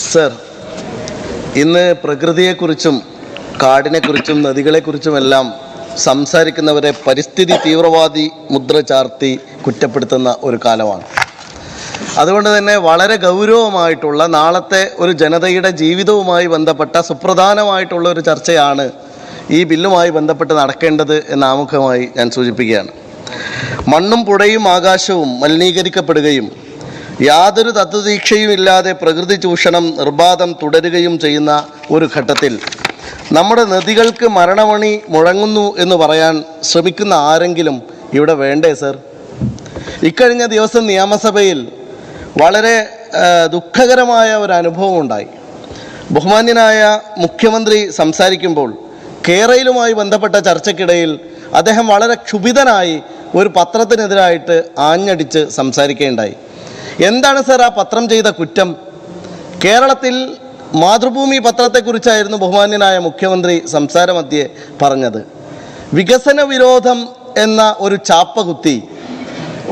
Sir, ഇന്ന് പ്രകൃതിയെക്കുറിച്ചും കാടിനെക്കുറിച്ചും നദികളെക്കുറിച്ചുമെല്ലാം സംസാരിക്കുന്നവരെ പരിസ്ഥിതി തീവ്രവാദി മുദ്ര ചാർത്തി കുറ്റപ്പെടുത്തുന്ന ഒരു കാലമാണ്. അതുകൊണ്ട് തന്നെ വളരെ ഗൗരവമായിട്ടുള്ള നാളത്തെ ഒരു ജനതയുടെ ജീവിതവുമായി ബന്ധപ്പെട്ട സുപ്രധാനമായിട്ടുള്ള ഒരു ചർച്ചയാണ് ഈ ബില്ലുമായി ബന്ധപ്പെട്ട് നടക്കേണ്ടത് എന്ന് ആമുഖമായി ഞാൻ സൂചിപ്പിക്കുകയാണ്. മണ്ണും പുഴയും ആകാശവും മലിനീകരിക്കപ്പെടുകയും യാതൊരു തത്വദീക്ഷയും ഇല്ലാതെ പ്രകൃതി ചൂഷണം നിർബാധം തുടരുകയും ചെയ്യുന്ന ഒരു ഘട്ടത്തിൽ നമ്മുടെ നദികൾക്ക് മരണമണി മുഴങ്ങുന്നു എന്ന് പറയാൻ ശ്രമിക്കുന്ന ആരെങ്കിലും ഇവിടെ വേണ്ടേ സർ? ഇക്കഴിഞ്ഞ ദിവസം നിയമസഭയിൽ വളരെ ദുഃഖകരമായ ഒരു അനുഭവം ഉണ്ടായി. ബഹുമാന്യനായ മുഖ്യമന്ത്രി സംസാരിക്കുമ്പോൾ കേരളവുമായി ബന്ധപ്പെട്ട ചർച്ചയ്ക്കിടയിൽ അദ്ദേഹം വളരെ ക്ഷുഭിതനായി ഒരു പത്രത്തിനെതിരായിട്ട് ആഞ്ഞടിച്ച് സംസാരിക്കുകയുണ്ടായി. എന്താണ് സർ ആ പത്രം ചെയ്ത കുറ്റം? കേരളത്തിൽ മാതൃഭൂമി പത്രത്തെക്കുറിച്ചായിരുന്നു ബഹുമാന്യനായ മുഖ്യമന്ത്രി സംസാരമധ്യേ പറഞ്ഞത്. വികസന വിരോധം എന്ന ഒരു ചാപ്പ കുത്തി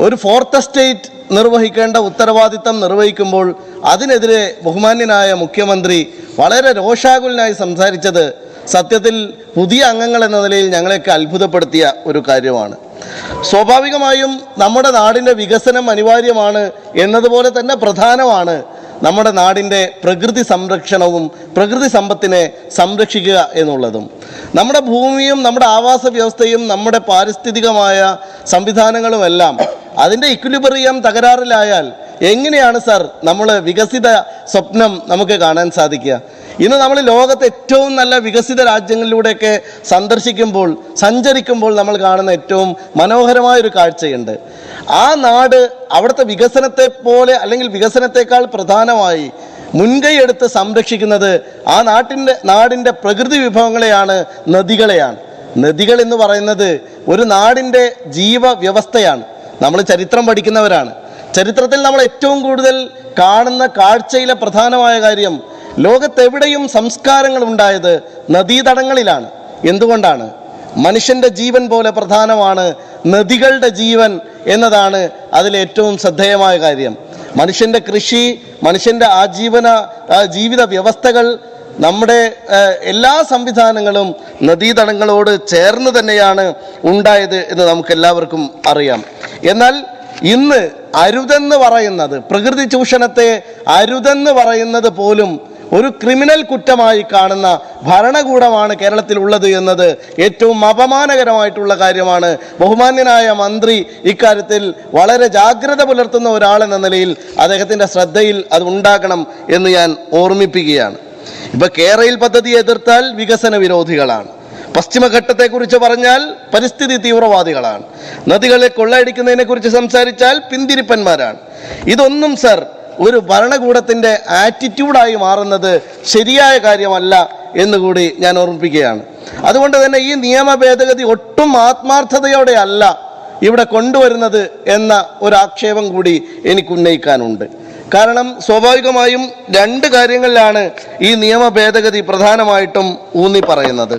ഒരു ഫോർത്ത് എസ്റ്റേറ്റ് നിർവഹിക്കേണ്ട ഉത്തരവാദിത്തം നിർവഹിക്കുമ്പോൾ അതിനെതിരെ ബഹുമാന്യനായ മുഖ്യമന്ത്രി വളരെ രോഷാകുലനായി സംസാരിച്ചത് സത്യത്തിൽ പുതിയ അംഗങ്ങൾ എന്ന നിലയിൽ ഞങ്ങളെയൊക്കെ അത്ഭുതപ്പെടുത്തിയ ഒരു കാര്യമാണ്. സ്വാഭാവികമായും നമ്മുടെ നാടിൻ്റെ വികസനം അനിവാര്യമാണ് എന്നതുപോലെ തന്നെ പ്രധാനമാണ് നമ്മുടെ നാടിൻ്റെ പ്രകൃതി സംരക്ഷണവും പ്രകൃതി സമ്പത്തിനെ സംരക്ഷിക്കുക എന്നുള്ളതും. നമ്മുടെ ഭൂമിയും നമ്മുടെ ആവാസ വ്യവസ്ഥയും നമ്മുടെ പാരിസ്ഥിതികമായ സംവിധാനങ്ങളുമെല്ലാം അതിൻ്റെ ഇക്വിലിബ്രിയം തകരാറിലായാൽ എങ്ങനെയാണ് സർ നമ്മൾ വികസിത സ്വപ്നം നമുക്ക് കാണാൻ സാധിക്കുക? ഇന്ന് നമ്മൾ ലോകത്തെ ഏറ്റവും നല്ല വികസിത രാജ്യങ്ങളിലൂടെയൊക്കെ സഞ്ചരിക്കുമ്പോൾ നമ്മൾ കാണുന്ന ഏറ്റവും മനോഹരമായൊരു കാഴ്ചയുണ്ട്. ആ നാട് അവിടുത്തെ വികസനത്തെ പോലെ അല്ലെങ്കിൽ വികസനത്തെക്കാൾ പ്രധാനമായി മുൻകൈ എടുത്ത് സംരക്ഷിക്കുന്നത് ആ നാടിൻ്റെ പ്രകൃതി വിഭവങ്ങളെയാണ്, നദികളെയാണ്. നദികൾ എന്ന് പറയുന്നത് ഒരു നാടിൻ്റെ ജീവവ്യവസ്ഥയാണ്. നമ്മൾ ചരിത്രം പഠിക്കുന്നവരാണ്. ചരിത്രത്തിൽ നമ്മൾ ഏറ്റവും കൂടുതൽ കാണുന്ന കാഴ്ചയിലെ പ്രധാനമായ കാര്യം ലോകത്തെവിടെയും സംസ്കാരങ്ങൾ ഉണ്ടായത് നദീതടങ്ങളിലാണ്. എന്തുകൊണ്ടാണ്? മനുഷ്യൻ്റെ ജീവൻ പോലെ പ്രധാനമാണ് നദികളുടെ ജീവൻ എന്നതാണ് അതിലേറ്റവും ശ്രദ്ധേയമായ കാര്യം. മനുഷ്യൻ്റെ കൃഷി, മനുഷ്യൻ്റെ ജീവിത വ്യവസ്ഥകൾ, നമ്മുടെ എല്ലാ സംവിധാനങ്ങളും നദീതടങ്ങളോട് ചേർന്ന് തന്നെയാണ് ഉണ്ടായത് എന്ന് നമുക്കെല്ലാവർക്കും അറിയാം. എന്നാൽ ഇന്ന് അരുതെന്ന് പറയുന്നത്, പ്രകൃതി ചൂഷണത്തെ അരുതെന്ന് പറയുന്നത് പോലും ഒരു ക്രിമിനൽ കുറ്റമായി കാണുന്ന ഭരണകൂടമാണ് കേരളത്തിലുള്ളത് എന്നത് ഏറ്റവും അപമാനകരമായിട്ടുള്ള കാര്യമാണ്. ബഹുമാന്യനായ മന്ത്രി ഇക്കാര്യത്തിൽ വളരെ ജാഗ്രത പുലർത്തുന്ന ഒരാളെന്ന നിലയിൽ അദ്ദേഹത്തിൻ്റെ ശ്രദ്ധയിൽ അത് ഉണ്ടാകണം എന്ന് ഞാൻ ഓർമ്മിപ്പിക്കുകയാണ്. ഇപ്പോൾ കേരള പദ്ധതി എതിർത്താൽ വികസന വിരോധികളാണ്. പശ്ചിമഘട്ടത്തെക്കുറിച്ച് പറഞ്ഞാൽ പരിസ്ഥിതി തീവ്രവാദികളാണ്. നദികളെ കൊള്ളയടിക്കുന്നതിനെ കുറിച്ച് സംസാരിച്ചാൽ പിന്തിരിപ്പന്മാരാണ്. ഇതൊന്നും സർ ഒരു ഭരണകൂടത്തിൻ്റെ ആറ്റിറ്റ്യൂഡായി മാറുന്നത് ശരിയായ കാര്യമല്ല എന്നുകൂടി ഞാൻ ഓർമ്മിപ്പിക്കുകയാണ്. അതുകൊണ്ട് തന്നെ ഈ നിയമ ഭേദഗതി ഒട്ടും ആത്മാർത്ഥതയോടെ അല്ല ഇവിടെ കൊണ്ടുവരുന്നത് എന്ന ഒരു ആക്ഷേപം കൂടി എനിക്ക് ഉന്നയിക്കാനുണ്ട്. കാരണം സ്വാഭാവികമായും രണ്ട് കാര്യങ്ങളിലാണ് ഈ നിയമ ഭേദഗതി പ്രധാനമായിട്ടും ഊന്നി പറയുന്നത്.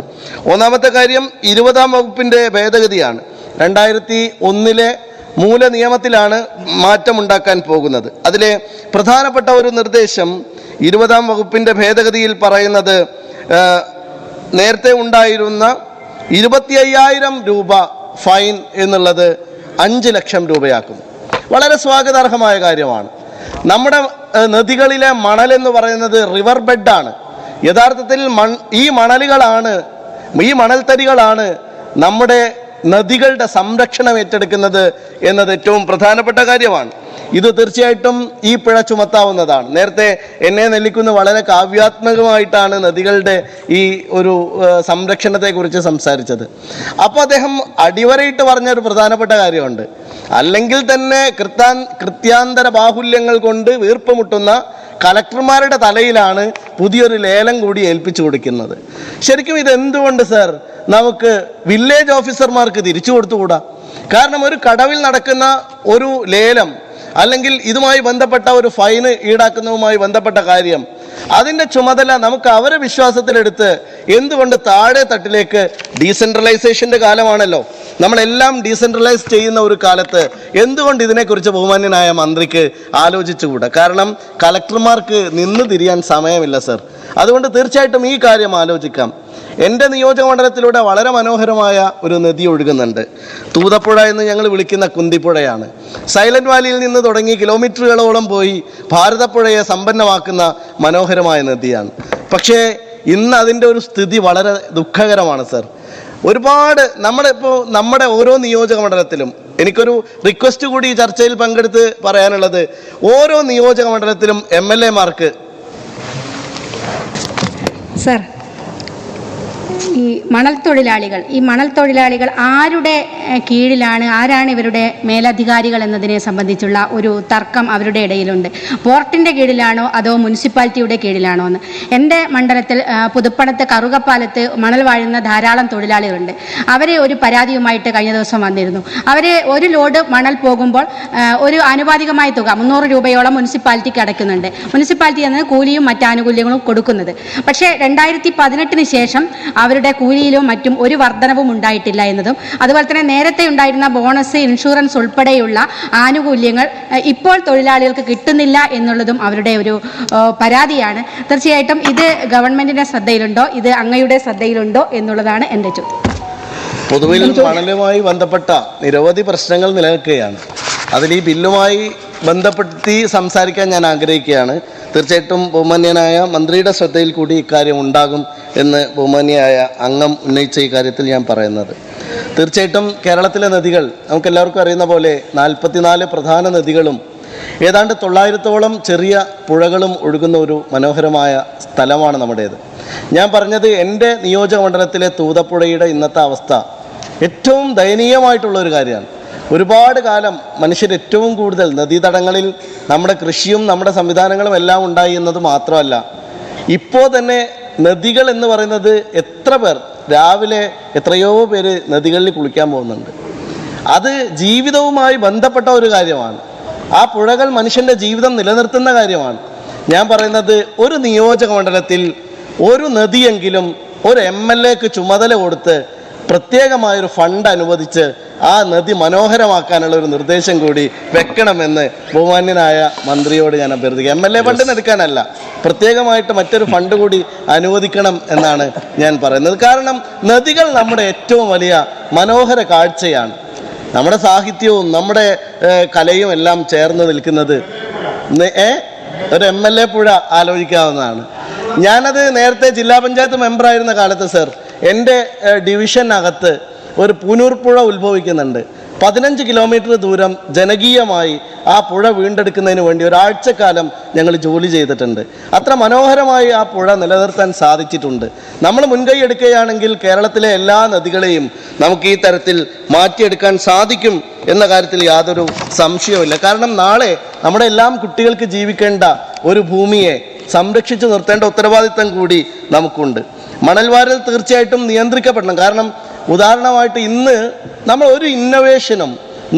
ഒന്നാമത്തെ കാര്യം 20-ാം വകുപ്പിൻ്റെ ഭേദഗതിയാണ്. 2001 മൂല നിയമത്തിലാണ് മാറ്റമുണ്ടാക്കാൻ പോകുന്നത്. അതിലെ പ്രധാനപ്പെട്ട ഒരു നിർദ്ദേശം 20-ാം വകുപ്പിൻ്റെ ഭേദഗതിയിൽ പറയുന്നത് നേരത്തെ ഉണ്ടായിരുന്ന 25,000 രൂപ ഫൈൻ എന്നുള്ളത് 5 ലക്ഷം രൂപയാക്കും. വളരെ സ്വാഗതാർഹമായ കാര്യമാണ്. നമ്മുടെ നദികളിലെ മണലെന്ന് പറയുന്നത് റിവർ ബെഡാണ്. യഥാർത്ഥത്തിൽ ഈ മണൽത്തരികളാണ് നമ്മുടെ നദികളുടെ സംരക്ഷണം ഏറ്റെടുക്കുന്നത് എന്നത് ഏറ്റവും പ്രധാനപ്പെട്ട കാര്യമാണ്. ഇത് തീർച്ചയായിട്ടും ഈ പിഴ ചുമത്താവുന്നതാണ്. നേരത്തെ എന്നെ നെല്ലിക്കുന്ന് വളരെ കാവ്യാത്മകമായിട്ടാണ് നദികളുടെ ഈ ഒരു സംരക്ഷണത്തെക്കുറിച്ച് സംസാരിച്ചത്. അപ്പോൾ അദ്ദേഹം അടിവരയിട്ട് പറഞ്ഞൊരു പ്രധാനപ്പെട്ട കാര്യമുണ്ട്. അല്ലെങ്കിൽ തന്നെ കൃത്യാന്തര ബാഹുല്യങ്ങൾ കൊണ്ട് വീർപ്പുമുട്ടുന്ന കലക്ടർമാരുടെ തലയിലാണ് പുതിയൊരു ലേലം കൂടി ഏൽപ്പിച്ചു കൊടുക്കുന്നത്. ശരിക്കും ഇതെന്തുകൊണ്ട് സർ നമുക്ക് വില്ലേജ് ഓഫീസർമാർക്ക് തിരിച്ചു കൊടുത്തുകൂടാ? കാരണം ഒരു കടവിൽ നടക്കുന്ന ഒരു ലേലം അല്ലെങ്കിൽ ഇതുമായി ബന്ധപ്പെട്ട ഒരു ഫൈന് ഈടാക്കുന്നതുമായി ബന്ധപ്പെട്ട കാര്യം, അതിൻ്റെ ചുമതല നമുക്ക് അവരെ വിശ്വാസത്തിലെടുത്ത് എന്തുകൊണ്ട് താഴെ തട്ടിലേക്ക്, ഡീസെൻട്രലൈസേഷൻ്റെ കാലമാണല്ലോ, നമ്മളെല്ലാം ഡീസെൻട്രലൈസ് ചെയ്യുന്ന ഒരു കാലത്ത് എന്തുകൊണ്ട് ഇതിനെക്കുറിച്ച് ബഹുമാന്യനായ മന്ത്രിക്ക് ആലോചിച്ചുകൂടാ? കാരണം കളക്ടർമാർക്ക് നിന്ന് തിരിയാൻ സമയമില്ല സർ. അതുകൊണ്ട് തീർച്ചയായിട്ടും ഈ കാര്യം ആലോചിക്കാം. എൻ്റെ നിയോജക മണ്ഡലത്തിലൂടെ വളരെ മനോഹരമായ ഒരു നദി ഒഴുകുന്നുണ്ട്. തൂതപ്പുഴ എന്ന് ഞങ്ങൾ വിളിക്കുന്ന കുന്തിപ്പുഴയാണ്. സൈലന്റ് വാലിയിൽ നിന്ന് തുടങ്ങി കിലോമീറ്ററുകളോളം പോയി ഭാരതപ്പുഴയെ സമ്പന്നമാക്കുന്ന മനോഹരമായ നദിയാണ്. പക്ഷേ ഇന്ന് അതിൻ്റെ ഒരു സ്ഥിതി വളരെ ദുഃഖകരമാണ് സർ. ഒരുപാട് നമ്മുടെ ഓരോ നിയോജക മണ്ഡലത്തിലും എനിക്കൊരു റിക്വസ്റ്റ് കൂടി ഈ ചർച്ചയിൽ പങ്കെടുത്ത് പറയാനുള്ളത്, ഓരോ നിയോജക മണ്ഡലത്തിലും MLA-മാർക്ക് സർ ഈ മണൽ തൊഴിലാളികൾ ആരുടെ കീഴിലാണ്, ആരാണ് ഇവരുടെ മേലധികാരികൾ എന്നതിനെ സംബന്ധിച്ചുള്ള ഒരു തർക്കം അവരുടെ ഇടയിലുണ്ട്. പോർട്ടിൻ്റെ കീഴിലാണോ അതോ മുനിസിപ്പാലിറ്റിയുടെ കീഴിലാണോ എന്ന്. എൻ്റെ മണ്ഡലത്തിൽ പുതുപ്പണത്ത് കറുകപ്പാലത്ത് മണൽ വാഴുന്ന ധാരാളം തൊഴിലാളികളുണ്ട്. അവരെ ഒരു പരാതിയുമായിട്ട് കഴിഞ്ഞ ദിവസം വന്നിരുന്നു. അവർ ഒരു ലോഡ് മണൽ പോകുമ്പോൾ ഒരു ആനുപാതികമായ തുക 300 രൂപയോളം മുനിസിപ്പാലിറ്റിക്ക് അടയ്ക്കുന്നുണ്ട്. മുനിസിപ്പാലിറ്റി എന്നത് കൂലിയും മറ്റ് ആനുകൂല്യങ്ങളും കൊടുക്കുന്നത്. പക്ഷേ 2018 ശേഷം അവരുടെ കൂലിയിലും മറ്റും ഒരു വർധനവും ഉണ്ടായിട്ടില്ല എന്നതും, അതുപോലെ തന്നെ നേരത്തെ ഉണ്ടായിരുന്ന ബോണസ്, ഇൻഷുറൻസ് ഉൾപ്പെടെയുള്ള ആനുകൂല്യങ്ങൾ ഇപ്പോൾ തൊഴിലാളികൾക്ക് കിട്ടുന്നില്ല എന്നുള്ളതും അവരുടെ ഒരു പരാതിയാണ്. തീർച്ചയായിട്ടും ഇത് ഗവൺമെന്റിന്റെ ശ്രദ്ധയിലുണ്ടോ, ഇത് അങ്ങയുടെ ശ്രദ്ധയിലുണ്ടോ എന്നുള്ളതാണ് എൻ്റെ ചോദ്യം. പൊതുവിൽ മണലുമായി ബന്ധപ്പെട്ട നിരവധി പ്രശ്നങ്ങൾ നിലനിൽക്കുകയാണ്. അതിൽ ഈ ബില്ലുമായി ബന്ധപ്പെടുത്തി സംസാരിക്കാൻ ഞാൻ ആഗ്രഹിക്കുകയാണ്. തീർച്ചയായിട്ടും ബഹുമാന്യനായ മന്ത്രിയുടെ ശ്രദ്ധയിൽ കൂടി ഇക്കാര്യം ഉണ്ടാകും എന്ന് ബഹുമാന്യനായ അംഗം ഉന്നയിച്ച ഈ കാര്യത്തിൽ ഞാൻ പറയുന്നത്. തീർച്ചയായിട്ടും കേരളത്തിലെ നദികൾ നമുക്കെല്ലാവർക്കും അറിയുന്ന പോലെ 44 പ്രധാന നദികളും ഏതാണ്ട് 900ഓളം ചെറിയ പുഴകളും ഒഴുകുന്ന ഒരു മനോഹരമായ സ്ഥലമാണ് നമ്മുടേത്. ഞാൻ പറഞ്ഞത് എൻ്റെ നിയോജക മണ്ഡലത്തിലെ തൂതപ്പുഴയുടെ ഇന്നത്തെ അവസ്ഥ ഏറ്റവും ദയനീയമായിട്ടുള്ളൊരു കാര്യമാണ്. ഒരുപാട് കാലം മനുഷ്യർ ഏറ്റവും കൂടുതൽ നദീതടങ്ങളിൽ നമ്മുടെ കൃഷിയും നമ്മുടെ സംവിധാനങ്ങളും എല്ലാം ഉണ്ടായി എന്നത് മാത്രമല്ല, ഇപ്പോൾ തന്നെ നദികൾ എന്ന് പറയുന്നത് എത്ര പേർ രാവിലെ എത്രയോ പേര് നദികളിൽ കുളിക്കാൻ പോകുന്നുണ്ട്. അത് ജീവിതവുമായി ബന്ധപ്പെട്ട ഒരു കാര്യമാണ്. ആ പുഴകൾ മനുഷ്യൻ്റെ ജീവിതം നിലനിർത്തുന്ന കാര്യമാണ്. ഞാൻ പറയുന്നത് ഒരു നിയോജക മണ്ഡലത്തിൽ ഒരു നദിയെങ്കിലും ഒരു MLA-ക്ക് ചുമതല കൊടുത്ത് പ്രത്യേകമായൊരു ഫണ്ട് അനുവദിച്ച് ആ നദി മനോഹരമാക്കാനുള്ള ഒരു നിർദ്ദേശം കൂടി വെക്കണമെന്ന് ബഹുമാന്യനായ മന്ത്രിയോട് ഞാൻ അഭ്യർത്ഥിക്കുക. MLA ഫണ്ടിന് എടുക്കാനല്ല, പ്രത്യേകമായിട്ട് മറ്റൊരു ഫണ്ട് കൂടി അനുവദിക്കണം എന്നാണ് ഞാൻ പറയുന്നത്. കാരണം നദികൾ നമ്മുടെ ഏറ്റവും വലിയ മനോഹര കാഴ്ചയാണ്. നമ്മുടെ സാഹിത്യവും നമ്മുടെ കലയും എല്ലാം ചേർന്ന് നിൽക്കുന്നത് ഒരു MLA പുഴ ആലോചിക്കാവുന്നതാണ്. ഞാനത് നേരത്തെ ജില്ലാ പഞ്ചായത്ത് മെമ്പറായിരുന്ന കാലത്ത് സർ, എൻ്റെ ഡിവിഷനകത്ത് ഒരു പൂനൂർ പുഴ ഉത്ഭവിക്കുന്നുണ്ട്. 15 കിലോമീറ്റർ ദൂരം ജനകീയമായി ആ പുഴ വീണ്ടെടുക്കുന്നതിന് വേണ്ടി ഒരാഴ്ചക്കാലം ഞങ്ങൾ ജോലി ചെയ്തിട്ടുണ്ട്. അത്ര മനോഹരമായി ആ പുഴ നിലനിർത്താൻ സാധിച്ചിട്ടുണ്ട്. നമ്മൾ മുൻകൈ എടുക്കുകയാണെങ്കിൽ കേരളത്തിലെ എല്ലാ നദികളെയും നമുക്ക് ഈ തരത്തിൽ മാറ്റിയെടുക്കാൻ സാധിക്കും എന്ന കാര്യത്തിൽ യാതൊരു സംശയവുമില്ല. കാരണം നാളെ നമ്മുടെ എല്ലാം കുട്ടികൾക്ക് ജീവിക്കേണ്ട ഒരു ഭൂമിയെ സംരക്ഷിച്ചു നിർത്തേണ്ട ഉത്തരവാദിത്തം കൂടി നമുക്കുണ്ട്. മണൽവാരൽ തീർച്ചയായിട്ടും നിയന്ത്രിക്കപ്പെടണം. കാരണം ഉദാഹരണമായിട്ട് ഇന്ന് നമ്മൾ ഒരു ഇന്നൊവേഷനും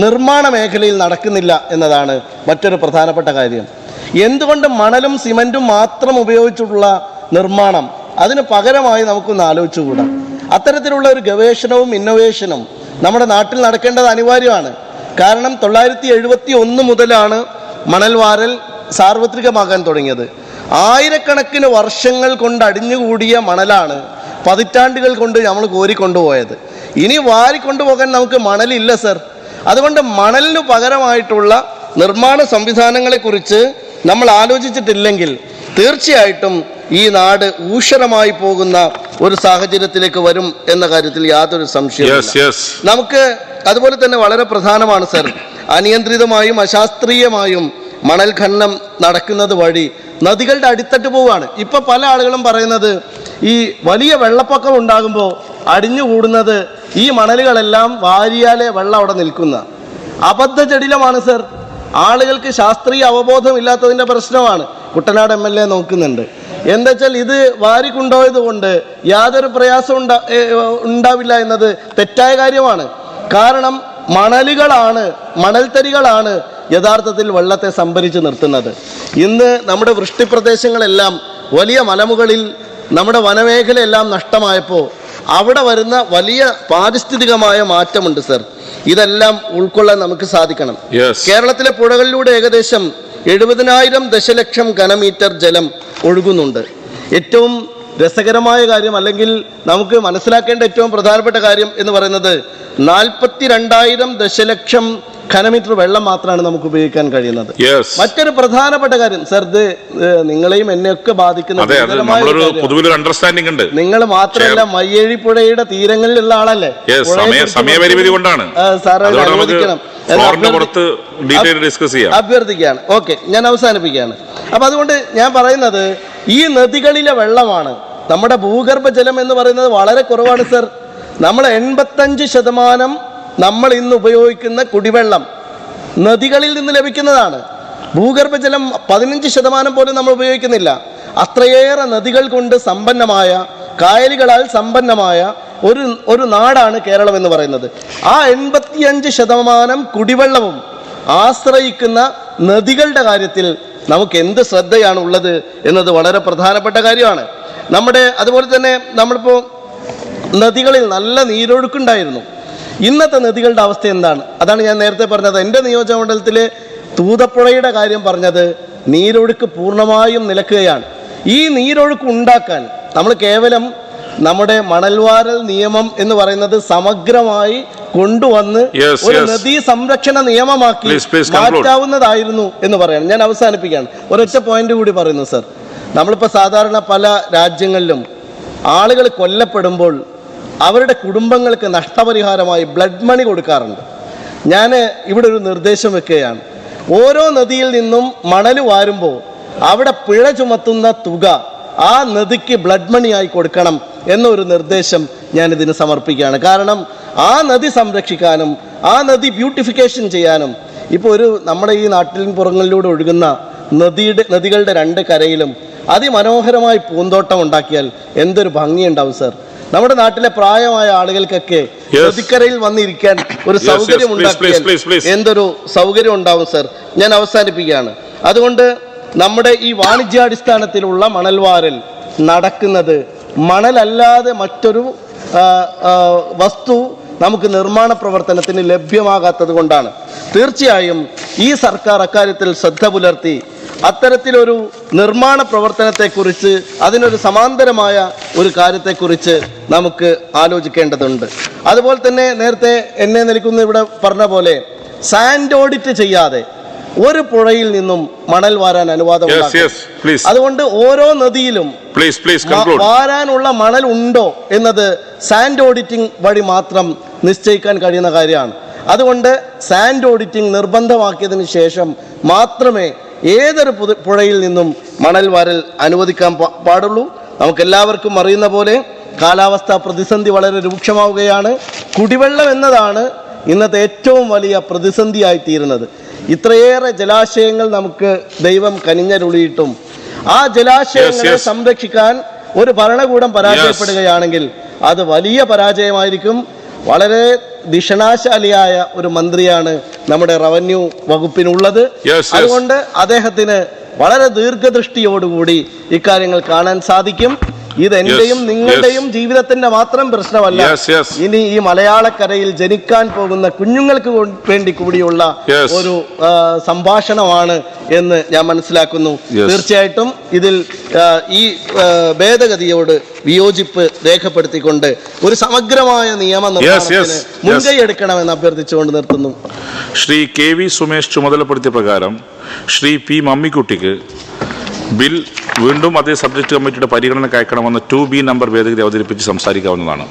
നിർമ്മാണ മേഖലയിൽ നടക്കുന്നില്ല എന്നതാണ് മറ്റൊരു പ്രധാനപ്പെട്ട കാര്യം. എന്തുകൊണ്ട് മണലും സിമൻറ്റും മാത്രം ഉപയോഗിച്ചിട്ടുള്ള നിർമ്മാണം അതിന് പകരമായി നമുക്കൊന്ന് ആലോചിച്ചുകൂടാ? അത്തരത്തിലുള്ള ഒരു ഗവേഷണവും ഇന്നൊവേഷനും നമ്മുടെ നാട്ടിൽ നടക്കേണ്ടത് അനിവാര്യമാണ്. കാരണം 971 മുതലാണ് മണൽവാരൽ സാർവത്രികമാകാൻ തുടങ്ങിയത്. ആയിരക്കണക്കിന് വർഷങ്ങൾ കൊണ്ട് അടിഞ്ഞുകൂടിയ മണലാണ് പതിറ്റാണ്ടുകൾ കൊണ്ട് നമ്മൾ കോരിക്കൊണ്ടുപോയത്. ഇനി വാരിക്കൊണ്ടുപോകാൻ നമുക്ക് മണലില്ല സർ. അതുകൊണ്ട് മണലിന് പകരമായിട്ടുള്ള നിർമ്മാണ സംവിധാനങ്ങളെക്കുറിച്ച് നമ്മൾ ആലോചിച്ചിട്ടില്ലെങ്കിൽ തീർച്ചയായിട്ടും ഈ നാട് ഊഷരമായി പോകുന്ന ഒരു സാഹചര്യത്തിലേക്ക് വരും എന്ന കാര്യത്തിൽ യാതൊരു സംശയവുമില്ല. നമുക്ക് അതുപോലെ തന്നെ വളരെ പ്രധാനമാണ് സർ, അനിയന്ത്രിതമായും അശാസ്ത്രീയമായും മണൽ ഖനനം നടക്കുന്നത് വഴി നദികളുടെ അടിത്തട്ട് പോവുകയാണ്. ഇപ്പൊ പല ആളുകളും പറയുന്നത് ഈ വലിയ വെള്ളപ്പൊക്കം ഉണ്ടാകുമ്പോൾ അടിഞ്ഞുകൂടുന്നത് ഈ മണലുകളെല്ലാം വാരിയാലെ വെള്ളം അവിടെ നിൽക്കുന്ന അബദ്ധജടിലമാണ് സർ. ആളുകൾക്ക് ശാസ്ത്രീയ അവബോധം ഇല്ലാത്തതിൻ്റെ പ്രശ്നമാണ്. കുട്ടനാട് MLA നോക്കുന്നുണ്ട്. എന്താ വെച്ചാൽ ഇത് വാരിക്കൊണ്ടുപോയത് കൊണ്ട് യാതൊരു പ്രയാസം ഉണ്ടാവില്ല എന്നത് തെറ്റായ കാര്യമാണ്. കാരണം മണൽത്തരികളാണ് യഥാർത്ഥത്തിൽ വെള്ളത്തെ സംഭരിച്ച് നിർത്തുന്നത്. ഇന്ന് നമ്മുടെ വൃഷ്ടിപ്രദേശങ്ങളെല്ലാം വലിയ മലമുകളിൽ നമ്മുടെ വനമേഖലയെല്ലാം നഷ്ടമായപ്പോൾ അവിടെ വരുന്ന വലിയ പാരിസ്ഥിതികമായ മാറ്റമുണ്ട് സർ. ഇതെല്ലാം ഉൾക്കൊള്ളാൻ നമുക്ക് സാധിക്കണം. കേരളത്തിലെ പുഴകളിലൂടെ ഏകദേശം 70,000 ദശലക്ഷം ഘനമീറ്റർ ജലം ഒഴുകുന്നുണ്ട്. ഏറ്റവും രസകരമായ കാര്യം, അല്ലെങ്കിൽ നമുക്ക് മനസ്സിലാക്കേണ്ട ഏറ്റവും പ്രധാനപ്പെട്ട കാര്യം എന്ന് പറയുന്നത് 42,000 ദശലക്ഷം ഘനമീറ്റർ വെള്ളം മാത്രമാണ് നമുക്ക് ഉപയോഗിക്കാൻ കഴിയുന്നത്. മറ്റൊരു പ്രധാനപ്പെട്ട കാര്യം സർ, ഇത് നിങ്ങളെയും എന്നെയൊക്കെ ബാധിക്കുന്ന നിങ്ങൾ മാത്രമല്ല, മയ്യഴി പുഴയുടെ തീരങ്ങളിലുള്ള ആളല്ലേ. അഭ്യർത്ഥിക്കുകയാണ്. ഓക്കെ, ഞാൻ അവസാനിപ്പിക്കുകയാണ്. അപ്പൊ അതുകൊണ്ട് ഞാൻ പറയുന്നത്, ഈ നദികളിലെ വെള്ളമാണ് നമ്മുടെ ഭൂഗർഭജലം എന്ന് പറയുന്നത് വളരെ കുറവാണ് സർ. നമ്മൾ 85% നമ്മൾ ഇന്ന് ഉപയോഗിക്കുന്ന കുടിവെള്ളം നദികളിൽ നിന്ന് ലഭിക്കുന്നതാണ്. ഭൂഗർഭജലം 15% പോലും നമ്മൾ ഉപയോഗിക്കുന്നില്ല. അത്രയേറെ നദികൾ കൊണ്ട് സമ്പന്നമായ, കായലുകളാൽ സമ്പന്നമായ ഒരു നാടാണ് കേരളം എന്ന് പറയുന്നത്. ആ 85% കുടിവെള്ളവും ആശ്രയിക്കുന്ന നദികളുടെ കാര്യത്തിൽ നമുക്ക് എന്ത് ശ്രദ്ധയാണ് ഉള്ളത് എന്നത് വളരെ പ്രധാനപ്പെട്ട കാര്യമാണ്. അതുപോലെ തന്നെ നമ്മളിപ്പോൾ നദികളിൽ നല്ല നീരൊഴുക്കുണ്ടായിരുന്നു. ഇന്നത്തെ നദികളുടെ അവസ്ഥ എന്താണ്? അതാണ് ഞാൻ നേരത്തെ പറഞ്ഞത്. എൻ്റെ നിയോജകമണ്ഡലത്തിലെ തൂതപ്പുഴയുടെ കാര്യം പറഞ്ഞത്, നീരൊഴുക്ക് പൂർണ്ണമായും നിലക്കുകയാണ്. ഈ നീരൊഴുക്ക് ഉണ്ടാക്കാൻ നമ്മൾ കേവലം നമ്മുടെ മണൽവാരൽ നിയമം എന്ന് പറയുന്നത് സമഗ്രമായി കൊണ്ടുവന്ന് ഒരു നദീ സംരക്ഷണ നിയമമാക്കി മാറ്റാവുന്നതായിരുന്നു എന്ന് പറയണം. ഞാൻ അവസാനിപ്പിക്കുകയാണ്. ഒരൊറ്റ പോയിന്റ് കൂടി പറയുന്നു സർ. നമ്മളിപ്പോൾ സാധാരണ പല രാജ്യങ്ങളിലും ആളുകൾ കൊല്ലപ്പെടുമ്പോൾ അവരുടെ കുടുംബങ്ങൾക്ക് നഷ്ടപരിഹാരമായി ബ്ലഡ് മണി കൊടുക്കാറുണ്ട്. ഞാൻ ഇവിടെ ഒരു നിർദ്ദേശം വെക്കുകയാണ്. ഓരോ നദിയിൽ നിന്നും മണൽ വാരുമ്പോൾ അവിടെ പിഴ ചുമത്തുന്ന തുക ആ നദിക്ക് ബ്ലഡ് മണിയായി കൊടുക്കണം എന്നൊരു നിർദ്ദേശം ഞാനിതിന് സമർപ്പിക്കുകയാണ്. കാരണം ആ നദി സംരക്ഷിക്കാനും ആ നദി ബ്യൂട്ടിഫിക്കേഷൻ ചെയ്യാനും ഇപ്പോൾ നമ്മുടെ ഈ നാട്ടിൻ പുറങ്ങളിലൂടെ ഒഴുകുന്ന നദികളുടെ 2 കരയിലും അതിമനോഹരമായി പൂന്തോട്ടം ഉണ്ടാക്കിയാൽ എന്തൊരു ഭംഗിയുണ്ടാവും സർ. നമ്മുടെ നാട്ടിലെ പ്രായമായ ആളുകൾക്കൊക്കെ നദിക്കരയിൽ വന്നിരിക്കാൻ ഒരു സൗകര്യം ഉണ്ടാക്കിയാൽ എന്തൊരു സൗകര്യം ഉണ്ടാവും സർ. ഞാൻ അവസാനിപ്പിക്കുകയാണ്. അതുകൊണ്ട് നമ്മുടെ ഈ വാണിജ്യാടിസ്ഥാനത്തിലുള്ള മണൽവാരൽ നടക്കുന്നത് മണലല്ലാതെ മറ്റൊരു വസ്തു നമുക്ക് നിർമ്മാണ പ്രവർത്തനത്തിന് ലഭ്യമാകാത്തത് കൊണ്ടാണ്. തീർച്ചയായും ഈ സർക്കാർ അക്കാര്യത്തിൽ ശ്രദ്ധ പുലർത്തി അത്തരത്തിലൊരു നിർമ്മാണ പ്രവർത്തനത്തെക്കുറിച്ച്, അതിനൊരു സമാന്തരമായ ഒരു കാര്യത്തെക്കുറിച്ച് നമുക്ക് ആലോചിക്കേണ്ടതുണ്ട്. അതുപോലെ തന്നെ നേരത്തെ എന്നെ നിൽക്കുന്ന ഇവിടെ പറഞ്ഞ പോലെ സാൻഡ് ഓഡിറ്റ് ചെയ്യാതെ ഒരു പുഴയിൽ നിന്നും മണൽ വാരാൻ അനുവാദം. അതുകൊണ്ട് ഓരോ നദിയിലും വാരാനുള്ള മണൽ ഉണ്ടോ എന്നത് സാൻഡ് ഓഡിറ്റിംഗ് വഴി മാത്രം നിശ്ചയിക്കാൻ കഴിയുന്ന കാര്യമാണ്. അതുകൊണ്ട് സാൻഡ് ഓഡിറ്റിംഗ് നിർബന്ധമാക്കിയതിന് ശേഷം മാത്രമേ ഏതൊരു പുഴയിൽ നിന്നും മണൽ വാരൽ അനുവദിക്കാൻ പാടുള്ളൂ. നമുക്കെല്ലാവർക്കും അറിയുന്ന പോലെ കാലാവസ്ഥാ പ്രതിസന്ധി വളരെ രൂക്ഷമാവുകയാണ്. കുടിവെള്ളം എന്നതാണ് ഇന്നത്തെ ഏറ്റവും വലിയ പ്രതിസന്ധിയായി തീരുന്നത്. ഇത്രയേറെ ജലാശയങ്ങൾ നമുക്ക് ദൈവം കനിഞ്ഞരുളിയിട്ടും ആ ജലാശയങ്ങളെ സംരക്ഷിക്കാൻ ഒരു ഭരണകൂടം പരാജയപ്പെടുകയാണെങ്കിൽ അത് വലിയ പരാജയമായിരിക്കും. വളരെ ദിഷണാശാലിയായ ഒരു മന്ത്രിയാണ് നമ്മുടെ റവന്യൂ വകുപ്പിനുള്ളത്. അതുകൊണ്ട് അദ്ദേഹത്തിന് വളരെ ദീർഘദൃഷ്ടിയോടുകൂടി ഇക്കാര്യങ്ങൾ കാണാൻ സാധിക്കും. ഇത് എന്റെയും നിങ്ങളുടെയും ജീവിതത്തിന്റെ മാത്രം പ്രശ്നമല്ല. ഇനി ഈ മലയാളക്കരയിൽ ജനിക്കാൻ പോകുന്ന കുഞ്ഞുങ്ങൾക്ക് വേണ്ടി കൂടിയുള്ള ഒരു സംഭാഷണമാണ് എന്ന് ഞാൻ മനസ്സിലാക്കുന്നു. തീർച്ചയായിട്ടും ഇതിൽ ഈ ഭേദഗതിയോട് വിയോജിപ്പ് രേഖപ്പെടുത്തിക്കൊണ്ട് ഒരു സമഗ്രമായ നിയമനിർമ്മാണത്തിന് മുൻകൈ എടുക്കണമെന്ന് അഭ്യർത്ഥിച്ചുകൊണ്ട് നിർത്തുന്നു. ശ്രീ KV സുമേഷ് ചുമതലപ്പെടുത്തിയ പ്രകാരം ശ്രീ P മമ്മിക്കുട്ടിക്ക് ബിൽ വീണ്ടും അതേ സബ്ജക്ട് കമ്മിറ്റിയുടെ പരിഗണനയ്ക്ക് അയക്കണമെന്ന 2B നമ്പർ ഭേദഗതി അവതരിപ്പിച്ച് സംസാരിക്കാവുന്നതാണ്.